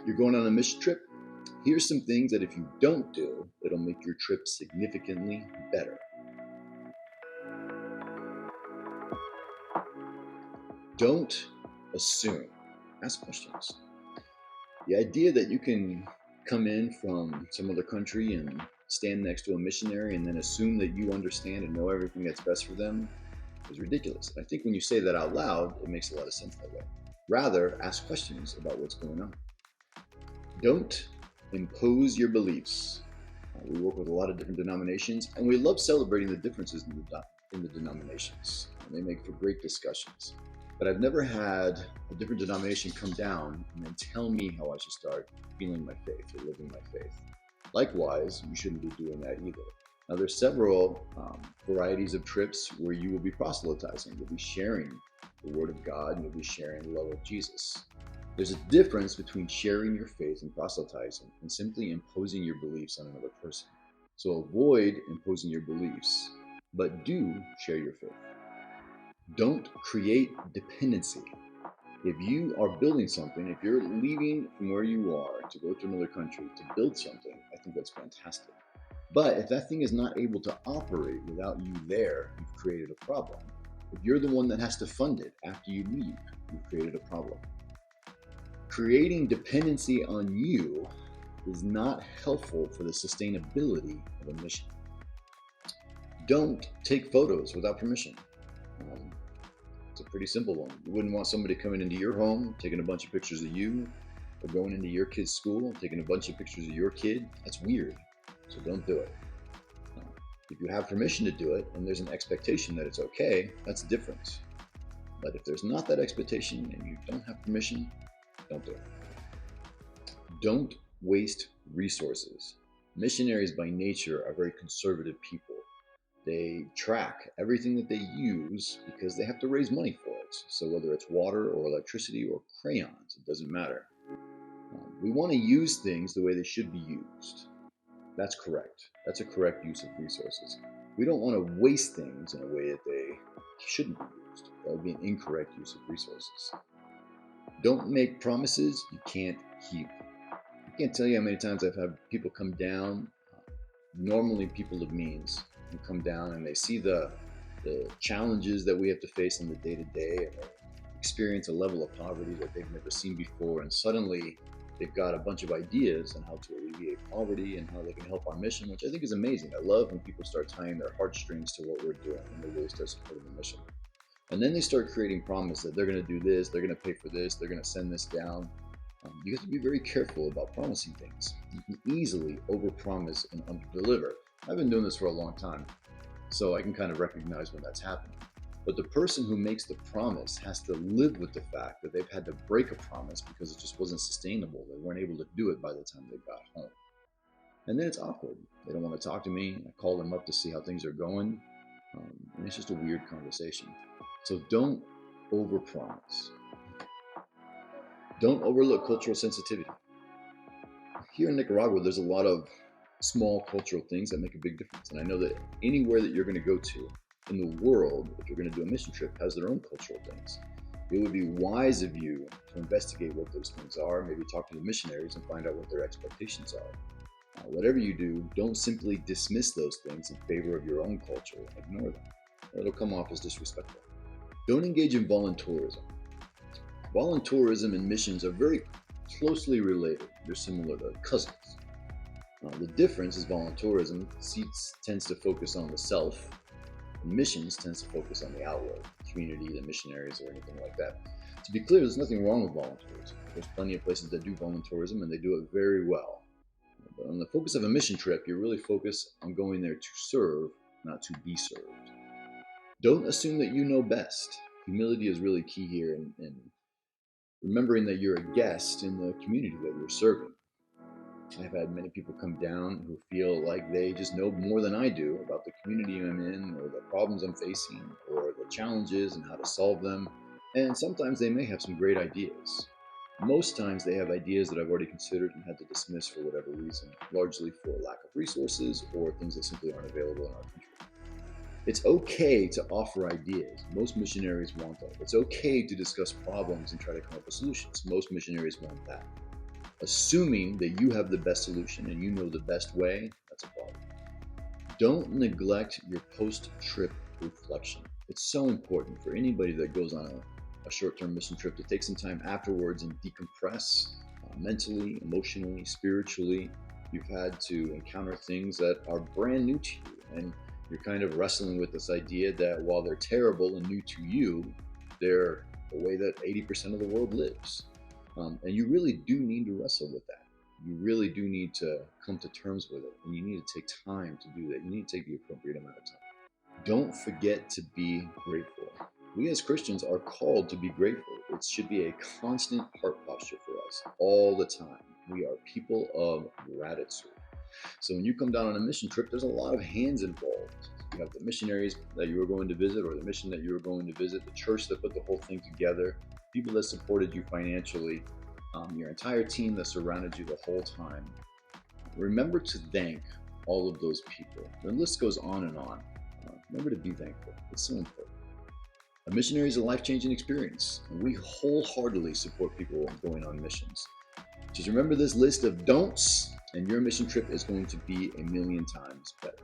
You're going on a mission trip? Here's some things that if you don't do, it'll make your trip significantly better. Don't assume. Ask questions. The idea that you can come in from some other country and stand next to a missionary and then assume that you understand and know everything that's best for them is ridiculous. I think when you say that out loud, it makes a lot of sense that way. Rather, ask questions about what's going on. Don't impose your beliefs. We work with a lot of different denominations, and we love celebrating the differences in the denominations. They make for great discussions. But I've never had a different denomination come down and then tell me how I should start feeling my faith or living my faith. Likewise, you shouldn't be doing that either. Now, there's several varieties of trips where you will be proselytizing. You'll be sharing the Word of God, and you'll be sharing the love of Jesus. There's a difference between sharing your faith and proselytizing and simply imposing your beliefs on another person. So avoid imposing your beliefs, but do share your faith. Don't create dependency. If you are building something, if you're leaving from where you are to go to another country to build something, I think that's fantastic. But if that thing is not able to operate without you there, you've created a problem. If you're the one that has to fund it after you leave, you've created a problem. Creating dependency on you is not helpful for the sustainability of a mission. Don't take photos without permission. It's a pretty simple one. You wouldn't want somebody coming into your home, taking a bunch of pictures of you, or going into your kid's school, taking a bunch of pictures of your kid. That's weird, so don't do it. If you have permission to do it, and there's an expectation that it's okay, that's different. But if there's not that expectation and you don't have permission, don't do it. Don't waste resources. Missionaries by nature are very conservative people. They track everything that they use because they have to raise money for it. So whether it's water or electricity or crayons, it doesn't matter. We want to use things the way they should be used. That's correct. That's a correct use of resources. We don't want to waste things in a way that they shouldn't be used. That would be an incorrect use of resources. Don't make promises you can't keep. I can't tell you how many times I've had people come down, normally people of means, who come down and they see the challenges that we have to face in the day-to-day, and they experience a level of poverty that they've never seen before, and suddenly they've got a bunch of ideas on how to alleviate poverty and how they can help our mission, which I think is amazing. I love when people start tying their heartstrings to what we're doing and they really start supporting the mission. And then they start creating promises that they're going to do this, they're going to pay for this, they're going to send this down. You have to be very careful about promising things. You can easily overpromise and underdeliver. I've been doing this for a long time, so I can kind of recognize when that's happening. But the person who makes the promise has to live with the fact that they've had to break a promise because it just wasn't sustainable. They weren't able to do it by the time they got home. And then it's awkward. They don't want to talk to me. I call them up to see how things are going. And it's just a weird conversation. So don't overpromise. Don't overlook cultural sensitivity. Here in Nicaragua, there's a lot of small cultural things that make a big difference. And I know that anywhere that you're going to go to in the world, if you're going to do a mission trip, has their own cultural things. It would be wise of you to investigate what those things are, maybe talk to the missionaries and find out what their expectations are. Whatever you do, don't simply dismiss those things in favor of your own culture. Ignore them, or it'll come off as disrespectful. Don't engage in volunteerism. Volunteerism and missions are very closely related. They're similar to cousins. The difference is volunteerism tends to focus on the self, and missions tends to focus on the outward, the community, the missionaries, or anything like that. To be clear, there's nothing wrong with volunteerism. There's plenty of places that do volunteerism, and they do it very well. But on the focus of a mission trip, you're really focused on going there to serve, not to be served. Don't assume that you know best. Humility is really key here, and remembering that you're a guest in the community that you're serving. I've had many people come down who feel like they just know more than I do about the community I'm in, or the problems I'm facing, or the challenges and how to solve them. And sometimes they may have some great ideas. Most times they have ideas that I've already considered and had to dismiss for whatever reason, largely for lack of resources or things that simply aren't available in our country. It's okay to offer ideas. Most missionaries want that. It's okay to discuss problems and try to come up with solutions. Most missionaries want that. Assuming that you have the best solution and you know the best way, that's a problem. Don't neglect your post-trip reflection. It's so important for anybody that goes on a short-term mission trip to take some time afterwards and decompress mentally, emotionally, spiritually. You've had to encounter things that are brand new to you, and you're kind of wrestling with this idea that while they're terrible and new to you, they're the way that 80% of the world lives. And you really do need to wrestle with that. You really do need to come to terms with it, and you need to take time to do that. You need to take the appropriate amount of time. Don't forget to be grateful. We as Christians are called to be grateful. It should be a constant heart posture for us all the time. We are people of gratitude. So when you come down on a mission trip, there's a lot of hands involved. You have the missionaries that you were going to visit, or the mission that you were going to visit, the church that put the whole thing together, people that supported you financially, your entire team that surrounded you the whole time. Remember to thank all of those people. The list goes on and on. Remember to be thankful. It's so important. A missionary is a life-changing experience, and we wholeheartedly support people going on missions. Just remember this list of don'ts, and your mission trip is going to be a million times better.